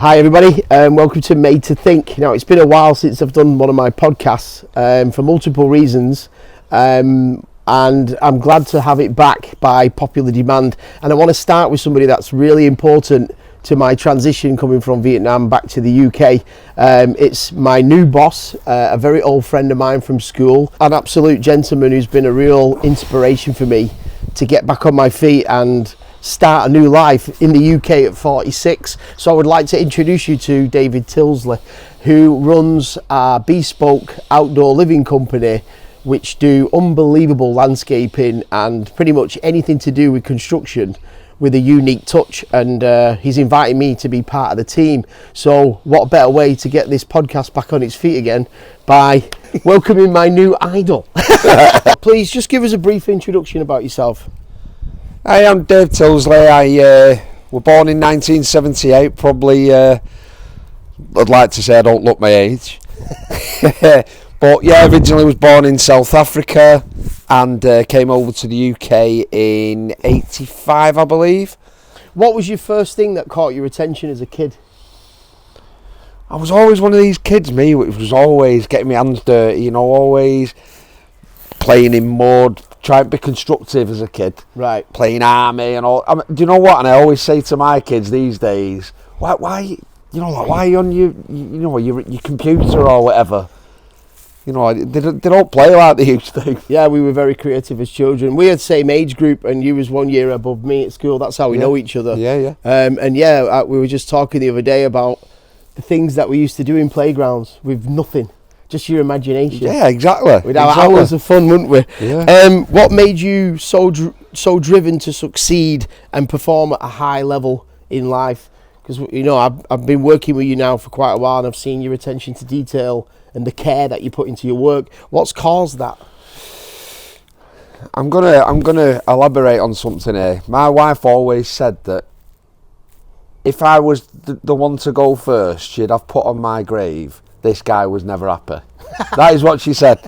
Hi everybody, welcome to Made to Think. Now, it's been a while since I've done one of my podcasts for multiple reasons, and I'm glad to have it back by popular demand. And I want to start with somebody that's really important to my transition coming from Vietnam back to the UK. It's my new boss, a very old friend of mine from school, an absolute gentleman who's been a real inspiration for me to get back on my feet and start a new life in the UK at 46. So I would like to introduce you to David Tildsley, who runs a Bespoke Outdoor Living company, which do unbelievable landscaping and pretty much anything to do with construction with a unique touch. And he's invited me to be part of the team. So what better way to get this podcast back on its feet again by welcoming my new idol. Please just give us a brief introduction about yourself. Hi, I'm Dave Tildsley. I was born in 1978. Probably, I'd like to say I don't look my age. But yeah, originally was born in South Africa and came over to the UK in 85, I believe. What was your first thing that caught your attention as a kid? I was always one of these kids, which was always getting my hands dirty, always playing in mud, trying to be constructive as a kid. Right. Playing army and all. Do you know what? And I always say to my kids these days, why are you on your computer or whatever? They don't play like they used to. Yeah, we were very creative as children. We had the same age group, and you was 1 year above me at school. That's how we know each other. Yeah. We were just talking the other day about the things that we used to do in playgrounds with nothing. Just your imagination. Yeah, exactly. We'd have hours of fun, wouldn't we? Yeah. What made you so driven to succeed and perform at a high level in life? Because I've been working with you now for quite a while, and I've seen your attention to detail and the care that you put into your work. What's caused that? I'm gonna elaborate on something here. My wife always said that if I was the one to go first, she'd have put on my grave, "This guy was never happy." That is what she said.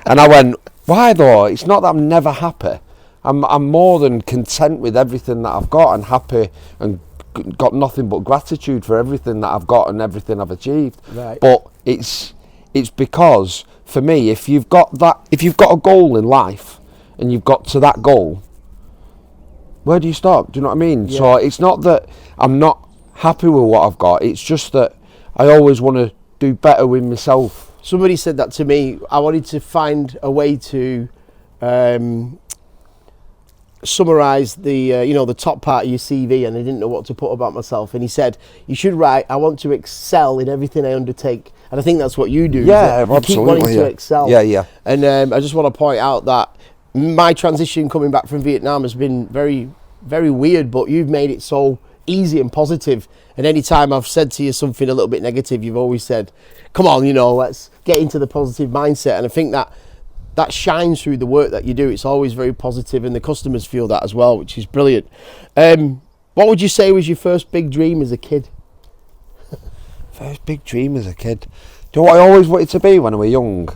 And I went, why though? It's not that I'm never happy. I'm more than content with everything that I've got and happy and got nothing but gratitude for everything that I've got and everything I've achieved. Right. But it's because for me, if you've got a goal in life and you've got to that goal, where do you stop? Do you know what I mean? Yeah. So it's not that I'm not happy with what I've got. It's just that I always want to do better with myself. Somebody said that to me. I wanted to find a way to summarise the top part of your CV, and I didn't know what to put about myself. And he said, you should write, "I want to excel in everything I undertake." And I think that's what you do. Yeah, you absolutely. Keep wanting to excel. Yeah. And I just want to point out that my transition coming back from Vietnam has been very, very weird, but you've made it so easy and positive. And any time I've said to you something a little bit negative, you've always said, "Come on, let's get into the positive mindset." And I think that shines through the work that you do. It's always very positive, and the customers feel that as well, which is brilliant. What would you say was your first big dream as a kid? First big dream as a kid? Do you know what I always wanted to be when I was young?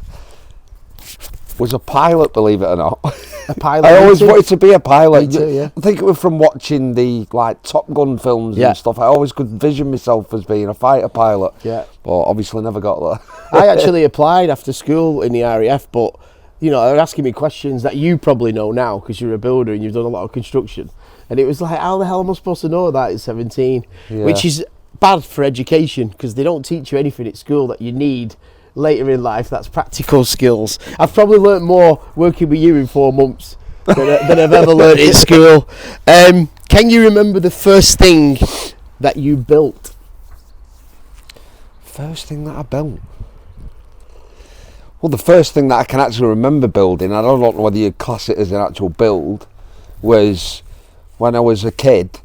Was a pilot, believe it or not. A pilot? I always wanted to be a pilot. Me too, yeah. I think it was from watching the Top Gun films and stuff. I always could vision myself as being a fighter pilot. Yeah. But obviously never got there. I actually applied after school in the RAF, but they're asking me questions that you probably know now because you're a builder and you've done a lot of construction. And it was like, how the hell am I supposed to know that at 17? Yeah. Which is bad for education, because they don't teach you anything at school that you need later in life. That's practical skills. I've probably learnt more working with you in 4 months than I've ever learnt at school. Can you remember the first thing that you built? First thing that I built? Well, the first thing that I can actually remember building, I don't know whether you'd class it as an actual build, was when I was a kid.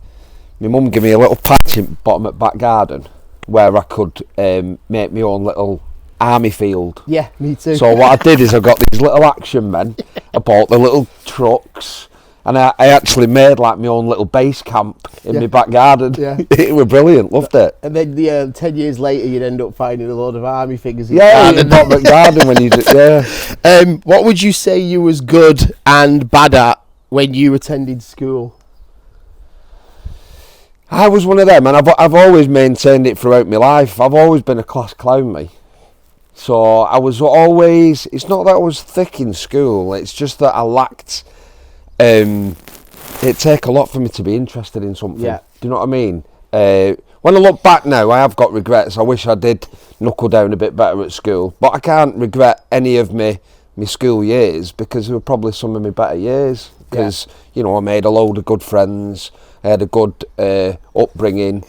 My mum gave me a little patch in bottom of back garden where I could make my own little army field. Yeah, me too. So what I did is I got these little action men. I bought the little trucks, and I actually made like my own little base camp in my back garden. Yeah. It was brilliant, loved it. And then 10 years later you'd end up finding a load of army figures in the bottom garden when you did, What would you say you was good and bad at when you attended school? I was one of them, and I've always maintained it throughout my life. I've always been a class clown, me. So I was always, it's not that I was thick in school, it's just that I lacked, it'd take a lot for me to be interested in something. Yeah. Do you know what I mean? When I look back now, I have got regrets. I wish I did knuckle down a bit better at school, but I can't regret any of my school years, because they were probably some of my better years, because, you know, I made a load of good friends, I had a good upbringing.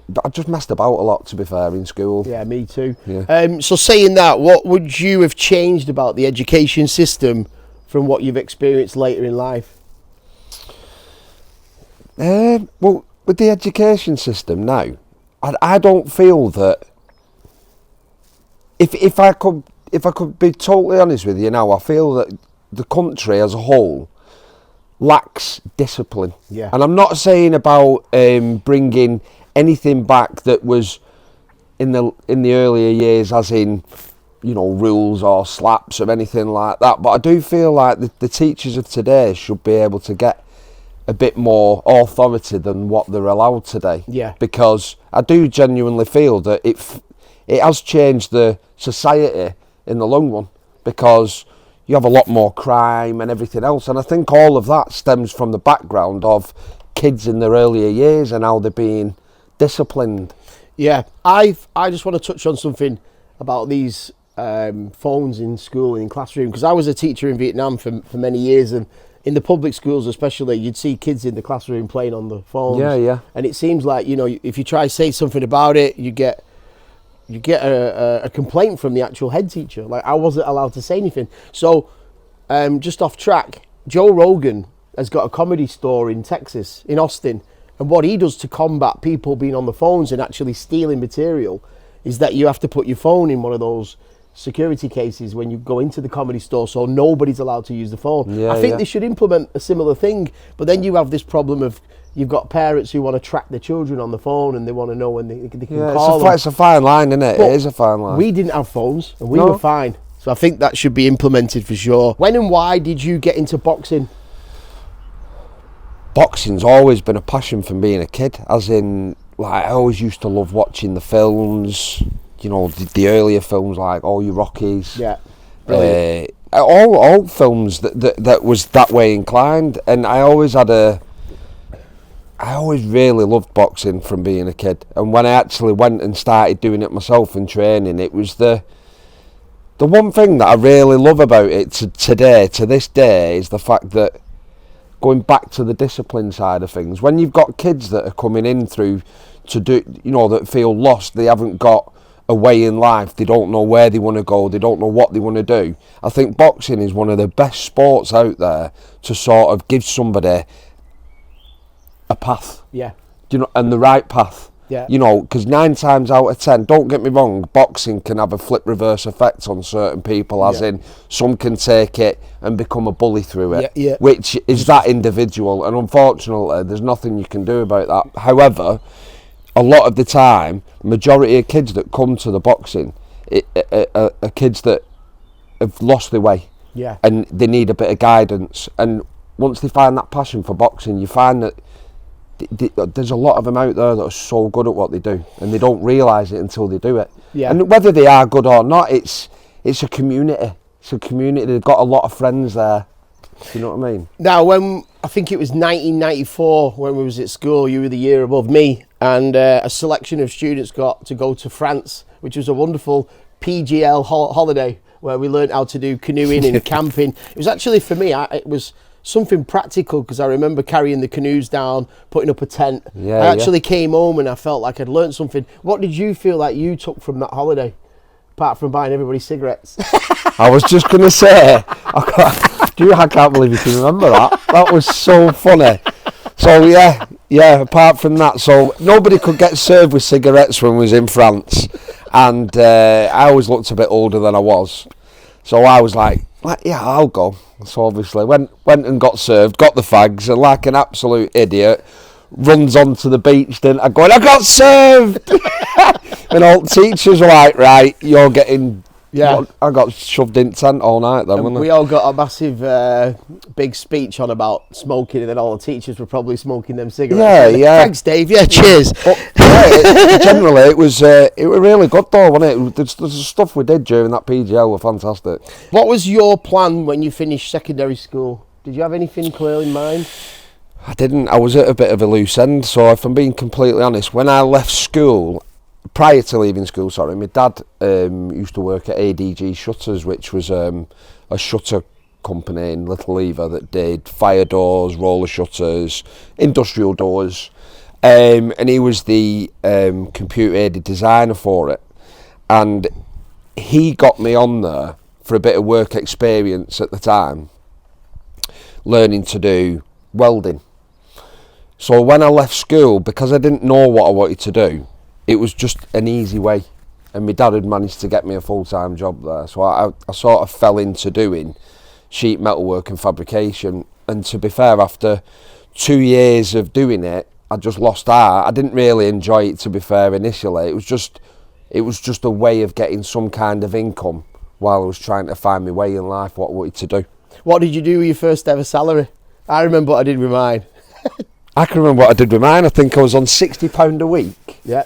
But I just messed about a lot, to be fair, in school. Yeah, me too. Yeah. So saying that, what would you have changed about the education system from what you've experienced later in life? Well, with the education system now, I don't feel that, if I could be totally honest with you now, I feel that the country as a whole lacks discipline. Yeah. And I'm not saying about bringing anything back that was in the earlier years, as in, you know, rules or slaps or anything like that, but I do feel like the teachers of today should be able to get a bit more authority than what they're allowed today. Yeah. Because I do genuinely feel that it has changed the society in the long run, because you have a lot more crime and everything else, and I think all of that stems from the background of kids in their earlier years and how they're being disciplined. Yeah, I just want to touch on something about these phones in school and in classroom, because I was a teacher in Vietnam for many years, and in the public schools especially, you'd see kids in the classroom playing on the phones. Yeah. And it seems like, you know, if you try to say something about it, you get a complaint from the actual head teacher. Like, I wasn't allowed to say anything. So, just off track, Joe Rogan has got a comedy store in Texas, in Austin. And what he does to combat people being on the phones and actually stealing material is that you have to put your phone in one of those security cases when you go into the comedy store, so nobody's allowed to use the phone. Yeah, I think they should implement a similar thing, but then you have this problem of you've got parents who want to track their children on the phone, and they want to know when they can call them. It's a fine line, isn't it? But it is a fine line. We didn't have phones, and we were fine. So I think that should be implemented for sure. When and why did you get into boxing? Boxing's always been a passion from being a kid, as in, like, I always used to love watching the films, you know, the earlier films, like all your Rockies. Yeah. All films that was that way inclined, and I always really loved boxing from being a kid. And when I actually went and started doing it myself and training, it was the one thing that I really love about it to this day is the fact that, going back to the discipline side of things, when you've got kids that are coming in through to do, you know, that feel lost, they haven't got a way in life, they don't know where they want to go, they don't know what they want to do, I think boxing is one of the best sports out there to sort of give somebody a path. Yeah. You know, and the right path. Yeah. You know, because 9 times out of 10, don't get me wrong, boxing can have a flip reverse effect on certain people, as in some can take it and become a bully through it, which is that individual, and unfortunately there's nothing you can do about that. However, a lot of the time, majority of kids that come to the boxing are kids that have lost their way, and they need a bit of guidance, and once they find that passion for boxing, you find that there's a lot of them out there that are so good at what they do, and they don't realise it until they do it. And whether they are good or not, it's a community. It's a community. They've got a lot of friends there. You know what I mean? Now, when I think it was 1994, when we was at school, you were the year above me, and a selection of students got to go to France, which was a wonderful PGL holiday where we learned how to do canoeing and camping. It was actually, for me, it was something practical, because I remember carrying the canoes down, putting up a tent. I actually came home and I felt like I'd learned something. What did you feel like you took from that holiday, apart from buying everybody cigarettes? I was just going to say, I can't believe you can remember that. That was so funny. So yeah, apart from that, so nobody could get served with cigarettes when we was in France, and I always looked a bit older than I was, so I was like, yeah, I'll go. So obviously went and got served, got the fags, and like an absolute idiot, runs onto the beach, then I got served. And all the teachers were like, right, you're getting Yeah. I got shoved in tent all night then, wasn't I? We all got a massive big speech on about smoking, and then all the teachers were probably smoking them cigarettes. Yeah. Thanks, Dave. Yeah, cheers. But, generally it was really good though, wasn't it? The stuff we did during that PGL were fantastic. What was your plan when you finished secondary school? Did you have anything clear in mind? I didn't. I was at a bit of a loose end, so if I'm being completely honest, when I left school, prior to leaving school, sorry, my dad used to work at ADG Shutters, which was a shutter company in Little Lever that did fire doors, roller shutters, industrial doors, and he was the computer-aided designer for it, and he got me on there for a bit of work experience at the time, learning to do welding. So when I left school, because I didn't know what I wanted to do, it was just an easy way, and my dad had managed to get me a full-time job there, so I sort of fell into doing sheet metal work and fabrication. And to be fair, after 2 years of doing it, I just lost heart. I didn't really enjoy it, to be fair, initially. It was just a way of getting some kind of income while I was trying to find my way in life, what I wanted to do. What did you do with your first ever salary? I remember what I did with mine. I can remember what I did with mine. I think I was on £60 a week. Yeah.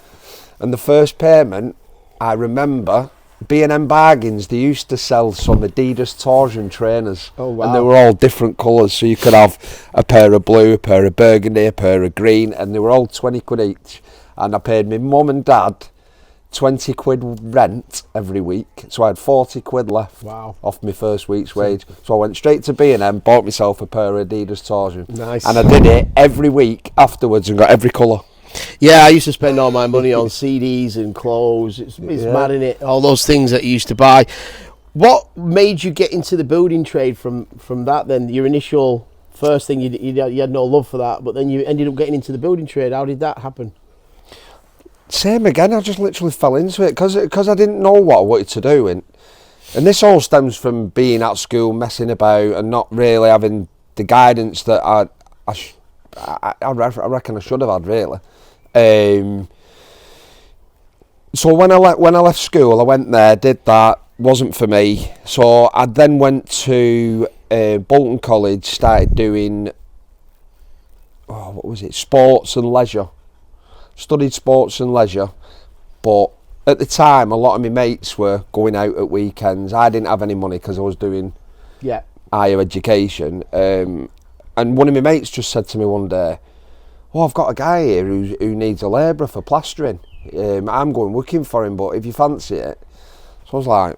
And the first payment, I remember, B&M Bargains, they used to sell some Adidas torsion trainers. Oh, wow. And they were all different colours, so you could have a pair of blue, a pair of burgundy, a pair of green, and they were all 20 quid each. And I paid my mum and dad 20 quid rent every week, so I had 40 quid left. Wow. Off my first week's wage. So I went straight to B&M, bought myself a pair of Adidas torsion. Nice. And I did it every week afterwards and got every colour. Yeah, I used to spend all my money on CDs and clothes. It's mad, innit? All those things that you used to buy. What made you get into the building trade from that then? Your initial first thing, you had no love for that, but then you ended up getting into the building trade. How did that happen? Same again, I just literally fell into it because I didn't know what I wanted to do. And this all stems from being at school, messing about and not really having the guidance that I reckon I should have had, really. So when I left school, I went there, did that, wasn't for me. So I then went to Bolton College, started doing sports and leisure. Studied sports and leisure, but at the time a lot of my mates were going out at weekends. I didn't have any money because I was doing higher education, and one of my mates just said to me one day, "Oh, I've got a guy here who needs a labourer for plastering. I'm going working for him, but if you fancy it." So I was like,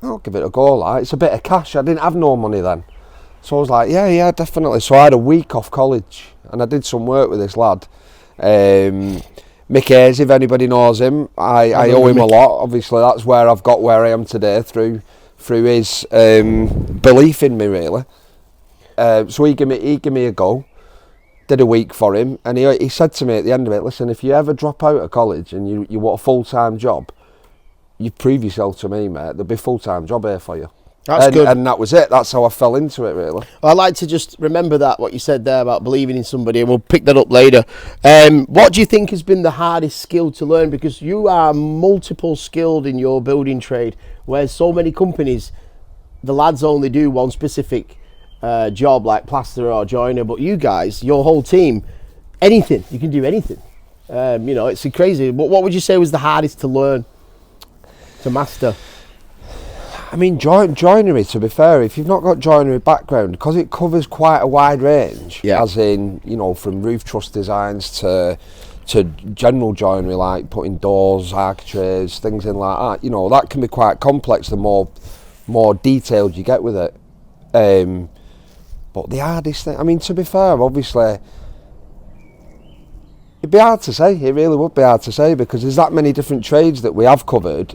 "I'll give it a go, like, it's a bit of cash." I didn't have no money then, so I was like, yeah, definitely. So I had a week off college and I did some work with this lad, Mick Hayes, if anybody knows him. I owe him a lot. Obviously that's where I've got where I am today, through his belief in me, really. So he gave me a go, did a week for him, and he said to me at the end of it, "Listen, if you ever drop out of college and you want a full-time job, you prove yourself to me, mate, there'll be a full-time job here for you." That's good. And that was it. That's how I fell into it, really. I'd like to just remember that, what you said there about believing in somebody, and we'll pick that up later. What do you think has been the hardest skill to learn? Because you are multiple skilled in your building trade, where so many companies, the lads only do one specific job, like plasterer or joiner, but you guys, your whole team, anything, you can do anything. It's crazy. What would you say was the hardest to learn, to master? I mean, joinery, to be fair, if you've not got joinery background, because it covers quite a wide range, as in, from roof truss designs to general joinery, like putting doors, architraves, things in like that, that can be quite complex the more detailed you get with it. But the hardest thing, I mean, to be fair, obviously, it'd be hard to say. It really would be hard to say, because there's that many different trades that we have covered.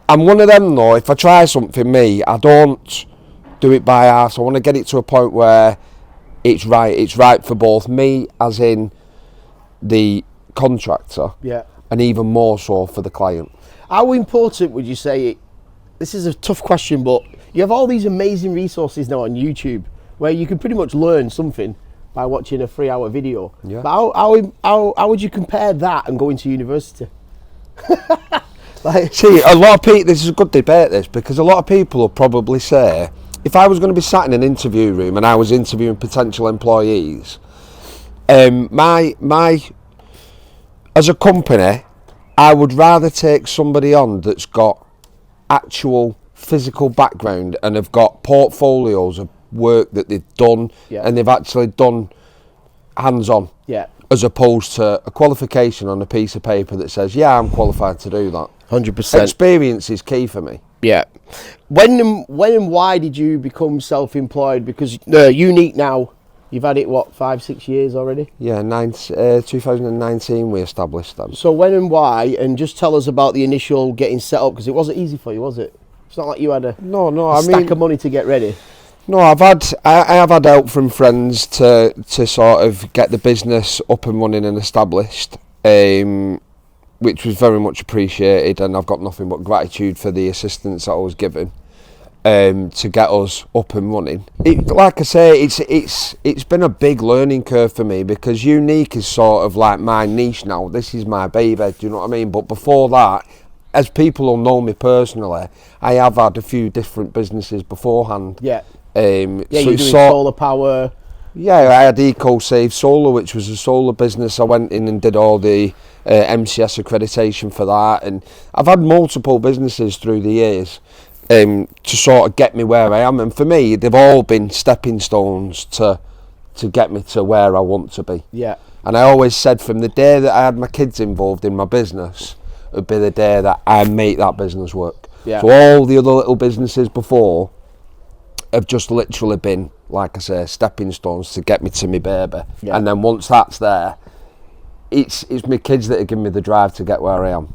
I'm one of them, though. If I try something, I don't do it by arse. I want to get it to a point where it's right. It's right for both me, as in the contractor, and even more so for the client. How important would you say, this is a tough question, but you have all these amazing resources now on YouTube where you can pretty much learn something by watching a 3-hour video. But how would you compare that and going to university? Like, see, a lot of people, this is a good debate, this, because a lot of people will probably say, if I was going to be sat in an interview room and I was interviewing potential employees, my as a company, I would rather take somebody on that's got actual physical background and have got portfolios of work that they've done, and they've actually done hands-on, as opposed to a qualification on a piece of paper that says, yeah, I'm qualified to do that. 100%. Experience is key for me. Yeah. When and why did you become self-employed? Because Unique now, you've had it, what, 5-6 years already? Yeah, 2019 we established them. So when and why, and just tell us about the initial getting set up, because it wasn't easy for you, was it? It's not like you had a stack of money to get ready. No, I have had help from friends to sort of get the business up and running and established, which was very much appreciated, and I've got nothing but gratitude for the assistance that I was given to get us up and running. Like I say, it's been a big learning curve for me, because Unique is sort of like my niche now. This is my baby, do you know what I mean? But before that, as people will know me personally, I have had a few different businesses beforehand. Yeah. So you're doing solar power. Yeah, I had EcoSave Solar, which was a solar business. I went in and did all the MCS accreditation for that, and I've had multiple businesses through the years to sort of get me where I am. And for me, they've all been stepping stones to get me to where I want to be. Yeah. And I always said from the day that I had my kids involved in my business, it would be the day that I make that business work. Yeah. So all the other little businesses before have just literally been, like I say, stepping stones to get me to my baby. Yeah. And then once that's there, it's my kids that are giving me the drive to get where I am.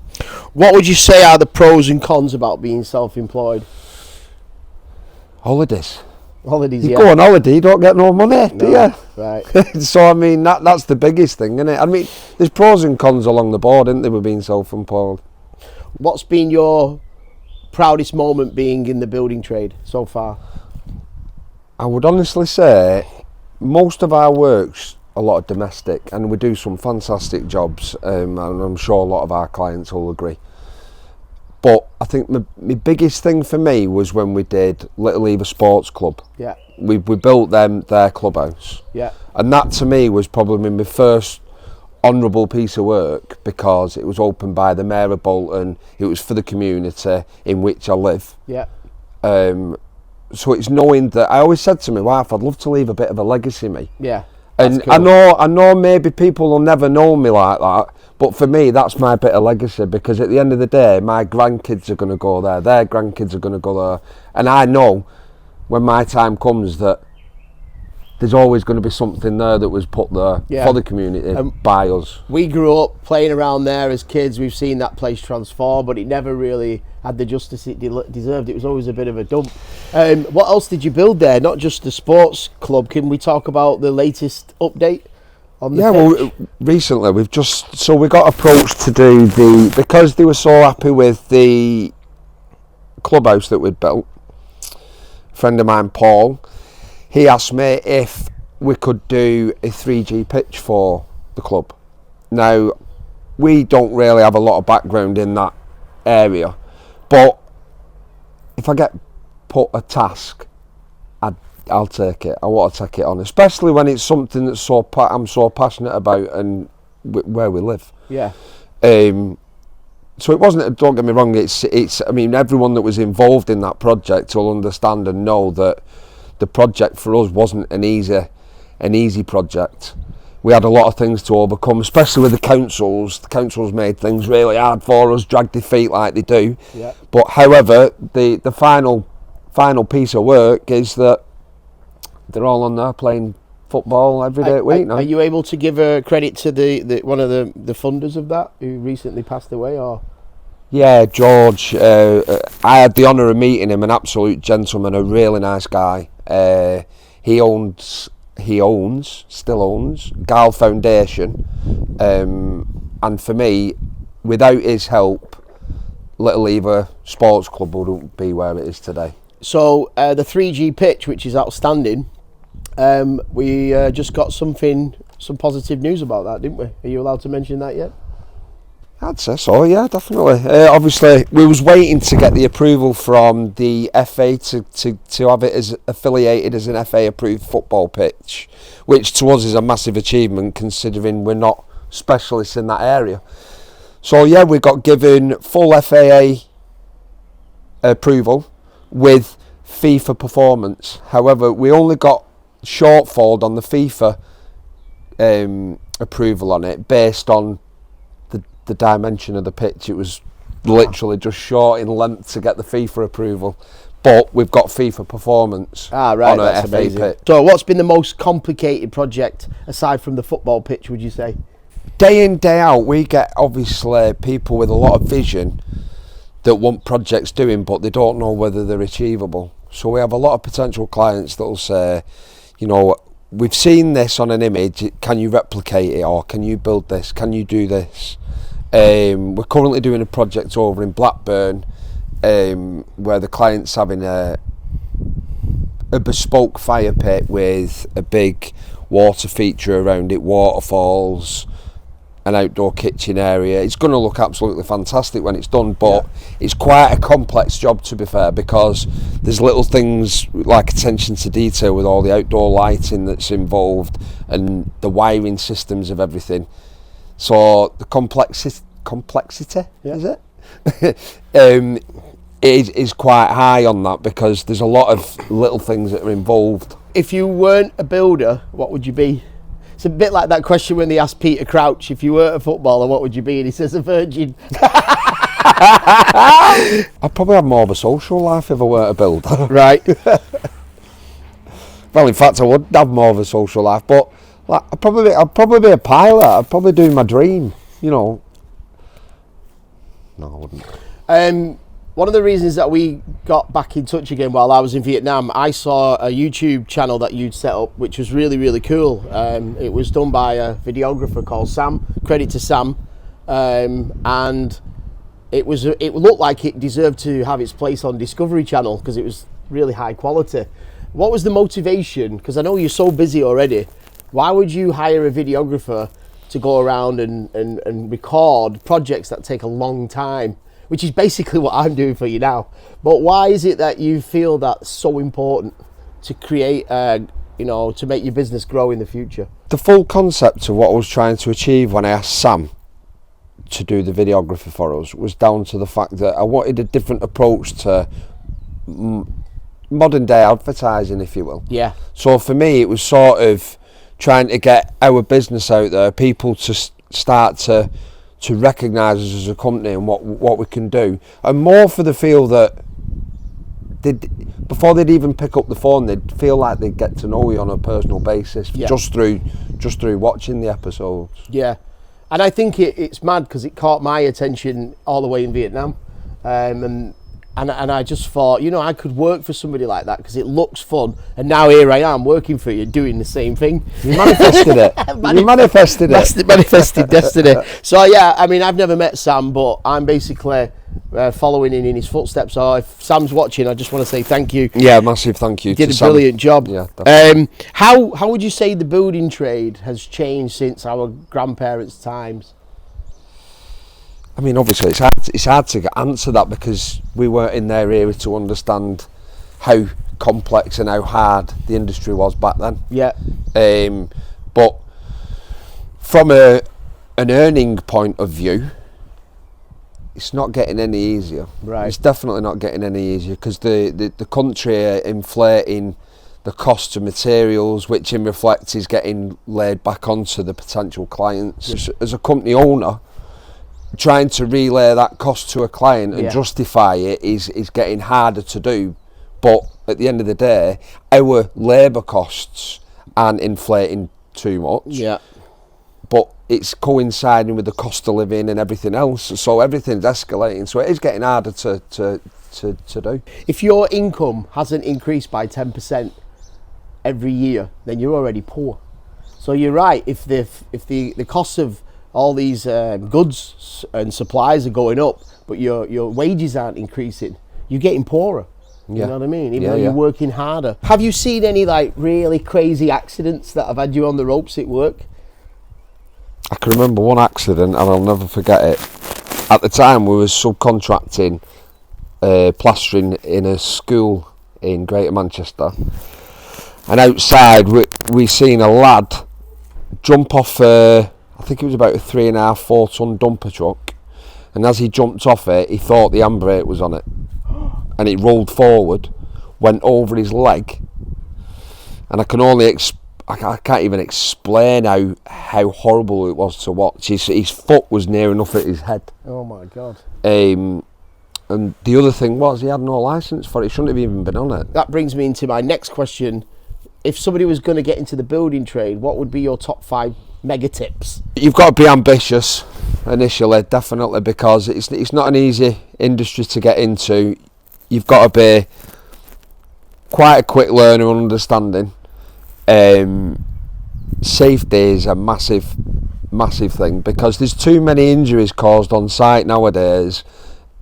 What would you say are the pros and cons about being self-employed? Holidays. You go on holiday, you don't get no money, do you? Right. So I mean, that's the biggest thing, isn't it? I mean, there's pros and cons along the board, isn't there, with being self-employed? What's been your proudest moment being in the building trade so far? I would honestly say most of our work's a lot of domestic, and we do some fantastic jobs, and I'm sure a lot of our clients will agree. But I think my biggest thing for me was when we did Little Eva Sports Club. Yeah. We built their clubhouse. Yeah. And that to me was probably my first honourable piece of work, because it was opened by the Mayor of Bolton. It was for the community in which I live. Yeah. So it's knowing that, I always said to my wife, I'd love to leave a bit of a legacy, me. Yeah. And cool. I know maybe people will never know me like that, but for me that's my bit of legacy, because at the end of the day my grandkids are going to go there, their grandkids are going to go there, and I know when my time comes that there's always going to be something there that was put there for the community by us. We grew up playing around there as kids. We've seen that place transform, but it never really had the justice it deserved. It was always a bit of a dump. What else did you build there? Not just the sports club. Can we talk about the latest update on the pitch? Well, recently we got approached to do because they were so happy with the clubhouse that we'd built. A friend of mine, Paul, he asked me if we could do a 3G pitch for the club. Now, we don't really have a lot of background in that area, but if I get put a task, I'll take it. I want to take it on, especially when it's something that's I'm so passionate about and where we live. Yeah. So it wasn't. Don't get me wrong. It's. I mean, everyone that was involved in that project will understand and know that the project for us wasn't an easy project. We had a lot of things to overcome, especially with the councils. The councils made things really hard for us, dragged their feet like they do. Yeah. But however, the final piece of work is that they're all on there playing football every day of the week now. Are you able to give a credit to the one of the funders of that, who recently passed away, or? Yeah, George. I had the honour of meeting him, an absolute gentleman, a really nice guy. He still owns Gal Foundation, and for me, without his help, Little Eva Sports Club wouldn't be where it is today. So the 3G pitch, which is outstanding, we just got some positive news about that, didn't we? Are you allowed to mention that yet? I'd say so, yeah, definitely. Obviously, we was waiting to get the approval from the FA to have it as affiliated as an FA-approved football pitch, which to us is a massive achievement considering we're not specialists in that area. So yeah, we got given full FAA approval with FIFA performance. However, we only got shortfalled on the FIFA approval on it based on the dimension of the pitch. It was literally just short in length to get the FIFA approval, but we've got FIFA performance right, on a that's FA amazing. pitch. So what's been the most complicated project aside from the football pitch, would you say? Day in, day out, we get obviously people with a lot of vision that want projects doing, but they don't know whether they're achievable. So we have a lot of potential clients that will say, you know, we've seen this on an image, can you replicate it, or can you build this, can you do this? We're currently doing a project over in Blackburn where the client's having a bespoke fire pit with a big water feature around it, waterfalls, an outdoor kitchen area. It's going to look absolutely fantastic when it's done, but it's quite a complex job, to be fair, because there's little things like attention to detail with all the outdoor lighting that's involved and the wiring systems of everything. So the complexity is it? Is quite high on that because there's a lot of little things that are involved. If you weren't a builder, what would you be? It's a bit like that question when they asked Peter Crouch, if you weren't a footballer, what would you be? And he says a virgin. I'd probably have more of a social life if I weren't a builder. Right. Well, in fact, I would have more of a social life, but like, I'd probably be a pilot. I'd probably do my dream, you know. No, I wouldn't. One of the reasons that we got back in touch again while I was in Vietnam, I saw a YouTube channel that you'd set up, which was really, really cool. It was done by a videographer called Sam. Credit to Sam. And it looked like it deserved to have its place on Discovery Channel because it was really high quality. What was the motivation? Because I know you're so busy already. Why would you hire a videographer to go around and record projects that take a long time? Which is basically what I'm doing for you now. But why is it that you feel that's so important to create, to make your business grow in the future? The full concept of what I was trying to achieve when I asked Sam to do the videography for us was down to the fact that I wanted a different approach to modern day advertising, if you will. Yeah. So for me, it was sort of trying to get our business out there, people to start to recognise us as a company and what we can do, and more for the feel that before they'd even pick up the phone, they'd feel like they'd get to know you on a personal basis just through watching the episodes. Yeah, and I think it's mad because it caught my attention all the way in Vietnam, and I just thought, I could work for somebody like that because it looks fun, and now here I am working for you doing the same thing. You manifested it. You manifested it. Manifested destiny. So yeah, I mean, I've never met Sam, but I'm basically following in his footsteps. So if Sam's watching, I just want to say thank you. Yeah, massive thank you. You did a brilliant job. Yeah, definitely. How would you say the building trade has changed since our grandparents' times? I mean, obviously, it's hard to answer that because we weren't in their era to understand how complex and how hard the industry was back then. Yeah. But from an earning point of view, it's not getting any easier. Right. It's definitely not getting any easier because the country are inflating the cost of materials, which in reflect is getting laid back onto the potential clients. As a company owner, trying to relay that cost to a client and justify it is getting harder to do. But at the end of the day, our labour costs aren't inflating too much. Yeah. But it's coinciding with the cost of living and everything else. So everything's escalating. So it is getting harder to do. If your income hasn't increased by 10% every year, then you're already poor. So you're right. If the cost of all these goods and supplies are going up, but your wages aren't increasing, you're getting poorer. You know what I mean? Even though you're working harder. Have you seen any like really crazy accidents that have had you on the ropes at work? I can remember one accident and I'll never forget it. at the time we were subcontracting plastering in a school in Greater Manchester, and outside we seen a lad jump off I think it was about a 3.5-4 ton dumper truck, and as he jumped off it he thought the handbrake was on it, and it rolled forward, went over his leg, and I can't even explain how horrible it was to watch. His foot was near enough at his head. Oh my God. And the other thing was he had no licence for it. He shouldn't have even been on it. That brings me into my next question. If somebody was going to get into the building trade, what would be your top 5 mega tips? You've got to be ambitious initially, definitely, because it's not an easy industry to get into. You've got to be quite a quick learner and understanding. Safety is a massive thing, because there's too many injuries caused on site nowadays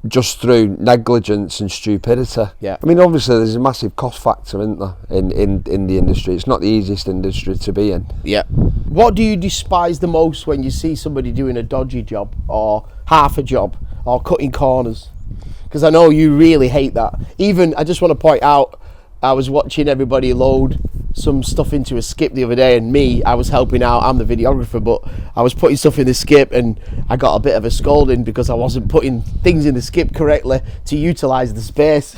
just through negligence and stupidity. Yeah. I mean, obviously there's a massive cost factor, isn't there, in the industry. It's not the easiest industry to be in. Yeah. What do you despise the most when you see somebody doing a dodgy job, or half a job, or cutting corners? Because I know you really hate that. Even, I just want to point out, I was watching everybody load some stuff into a skip the other day, and I was helping out. I'm the videographer, but I was putting stuff in the skip, and I got a bit of a scolding because I wasn't putting things in the skip correctly to utilise the space.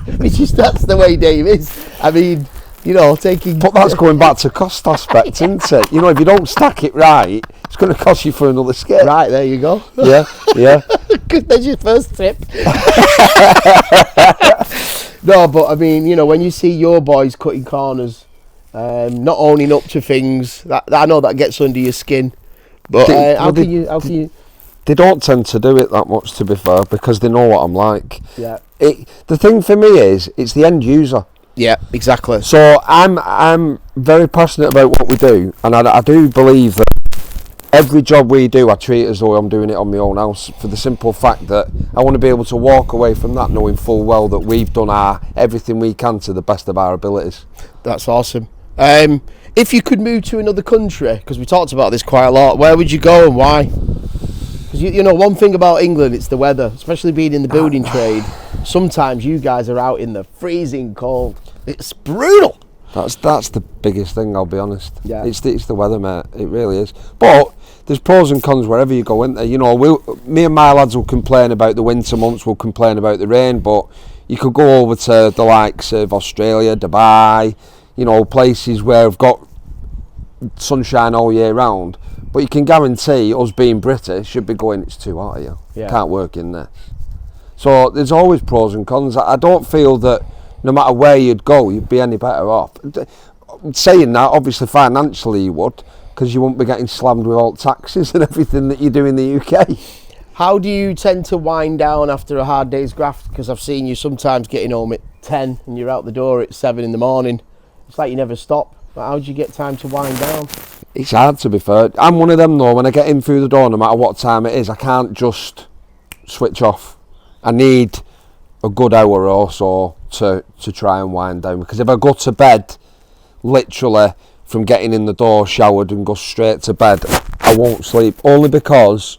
That's the way Dave is. I mean, you know, But that's going back to cost aspect, isn't it? You know, if you don't stack it right, it's going to cost you for another skip. Right, there you go. Yeah. There's your first tip. No, but I mean, you know, when you see your boys cutting corners, not owning up to things, that I know that gets under your skin. But how can you? They don't tend to do it that much, to be fair, because they know what I'm like. Yeah. The thing for me is, it's the end user. Yeah, exactly. So I'm very passionate about what we do, and I do believe that every job we do, I treat as though I'm doing it on my own house, for the simple fact that I want to be able to walk away from that knowing full well that we've done everything we can to the best of our abilities. That's awesome. If you could move to another country, because we talked about this quite a lot, where would you go and why? Because you know, one thing about England, it's the weather, especially being in the building trade. Sometimes you guys are out in the freezing cold. It's brutal. That's the biggest thing, I'll be honest. Yeah. It's the weather, mate. It really is. But there's pros and cons wherever you go, isn't there? You know, me and my lads will complain about the winter months, we'll complain about the rain, but you could go over to the likes of Australia, Dubai, you know, places where we've got sunshine all year round. But you can guarantee, us being British, should be going, it's too hot here. Yeah. Can't work in there. So there's always pros and cons. I don't feel that no matter where you'd go, you'd be any better off. Saying that, obviously financially you would, because you won't be getting slammed with all taxes and everything that you do in the UK. How do you tend to wind down after a hard day's graft? Because I've seen you sometimes getting home at 10 and you're out the door at 7 in the morning. It's like you never stop. But how do you get time to wind down? It's hard, to be fair. I'm one of them though, when I get in through the door, no matter what time it is, I can't just switch off. I need a good hour or so to try and wind down, because if I go to bed literally from getting in the door, showered and go straight to bed, I won't sleep, only because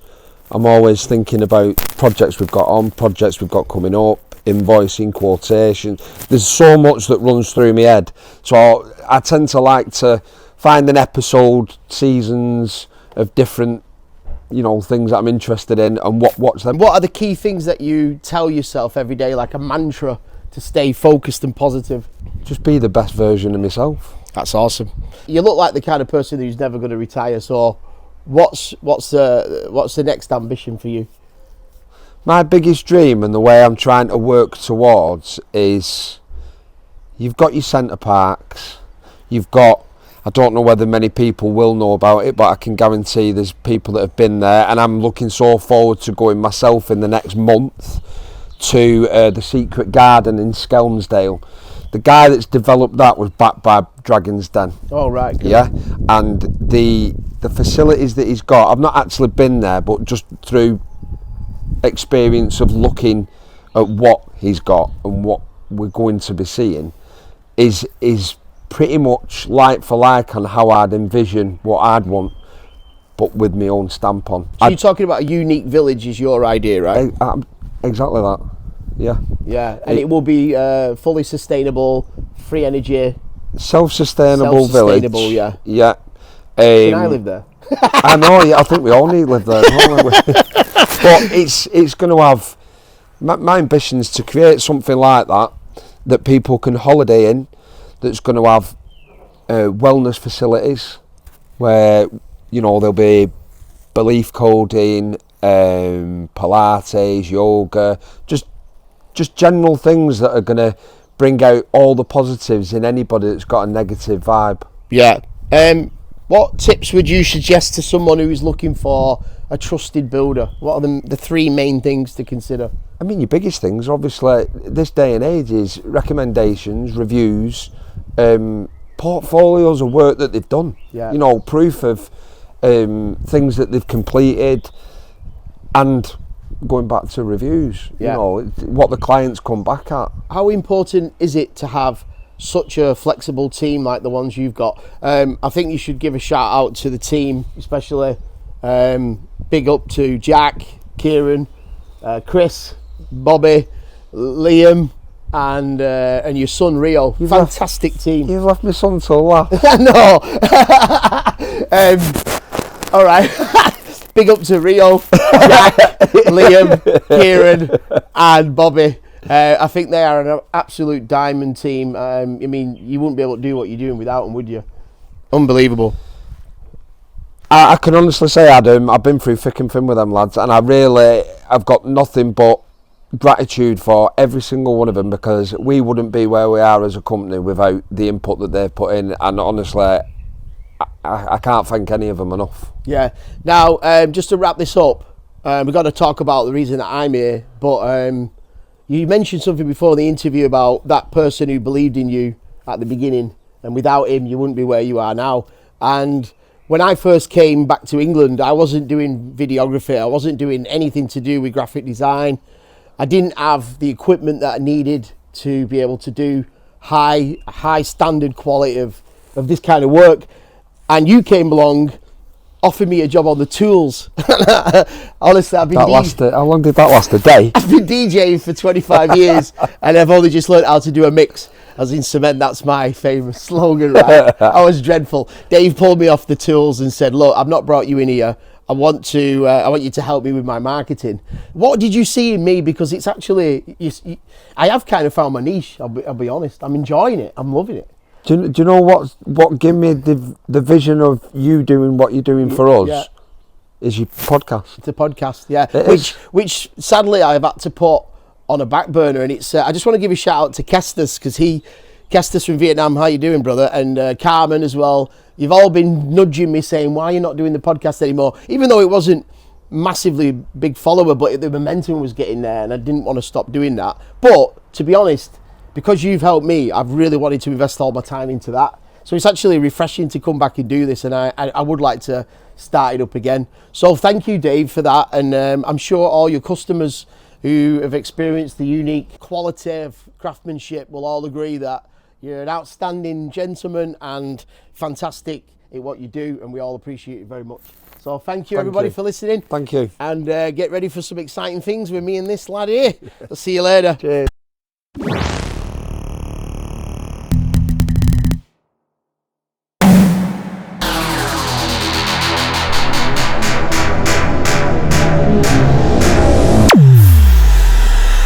I'm always thinking about projects we've got on, projects we've got coming up, invoicing, quotation. There's so much that runs through my head, so I tend to like to find an episode, seasons of different, you know, things that I'm interested in, and watch them. What are the key things that you tell yourself every day, like a mantra, to stay focused and positive? Just be the best version of myself. That's awesome. You look like the kind of person who's never going to retire. So, what's the next ambition for you? My biggest dream, and the way I'm trying to work towards, is you've got your centre parks. You've got, I don't know whether many people will know about it, but I can guarantee there's people that have been there, and I'm looking so forward to going myself in the next month to the Secret Garden in Skelmersdale. The guy that's developed that was backed by Dragon's Den. Oh, right. Good. Yeah, and the facilities that he's got, I've not actually been there, but just through experience of looking at what he's got and what we're going to be seeing, is pretty much like for like on how I'd envision what I'd want. but with my own stamp on. So you're talking about a unique village is your idea, right? Exactly that. Yeah. Yeah, and it will be fully sustainable, free energy, self-sustainable village. Yeah. Yeah. Can I live there? I know. Yeah, I think we all need to live there. But it's going to have. My ambition is to create something like that people can holiday in. That's going to have wellness facilities where there'll be belief coding, Pilates, yoga, just general things that are going to bring out all the positives in anybody that's got a negative vibe. Yeah. What tips would you suggest to someone who is looking for a trusted builder? What are the three main things to consider? I mean, your biggest things, obviously, this day and age is recommendations, reviews, portfolios of work that they've done. Yeah. Proof of things that they've completed, and going back to reviews. Yeah. What the clients come back at. How important is it to have such a flexible team like the ones you've got? I think you should give a shout out to the team, especially big up to Jack, Kieran, Chris, Bobby, Liam, and your son Rio. Fantastic team. You've left my son to laugh. No. All right. Big up to Rio, Jack, Liam, Kieran, and Bobby. I think they are an absolute diamond team. I mean, you wouldn't be able to do what you're doing without them, would you? Unbelievable. I can honestly say, Adam, I've been through thick and thin with them lads, and I've got nothing but gratitude for every single one of them, because we wouldn't be where we are as a company without the input that they've put in, and honestly, I can't thank any of them enough. Yeah. Now, just to wrap this up, we've got to talk about the reason that I'm here, but you mentioned something before the interview about that person who believed in you at the beginning, and without him you wouldn't be where you are now. And when I first came back to England, I wasn't doing videography, I wasn't doing anything to do with graphic design. I didn't have the equipment that I needed to be able to do high standard quality of this kind of work. And you came along, offered me a job on the tools. Honestly, I've been how long did that last? A day? I've been DJing for 25 years and I've only just learned how to do a mix. As in cement, that's my famous slogan, right? I was dreadful. Dave pulled me off the tools and said, look, I've not brought you in here. I want you to help me with my marketing. What did you see in me? Because it's actually, I have kind of found my niche, I'll be honest. I'm enjoying it. I'm loving it. Do you know what gave me the vision of you doing what you're doing for us? Yeah. Is your podcast. It's a podcast, yeah. It Which sadly I've had to put on a back burner, and it's I just want to give a shout out to Kestis, because Kestis from Vietnam, how you doing, brother? And Carmen as well. You've all been nudging me saying, why are you not doing the podcast anymore? Even though it wasn't massively big follower, but the momentum was getting there, and I didn't want to stop doing that. But to be honest, because you've helped me, I've really wanted to invest all my time into that. So it's actually refreshing to come back and do this, and I would like to start it up again. So thank you, Dave, for that. And I'm sure all your customers who have experienced the unique quality of craftsmanship will all agree that you're an outstanding gentleman and fantastic at what you do, and we all appreciate it very much. So thank you, everybody, for listening. Thank you. And get ready for some exciting things with me and this lad here. I'll see you later. Cheers.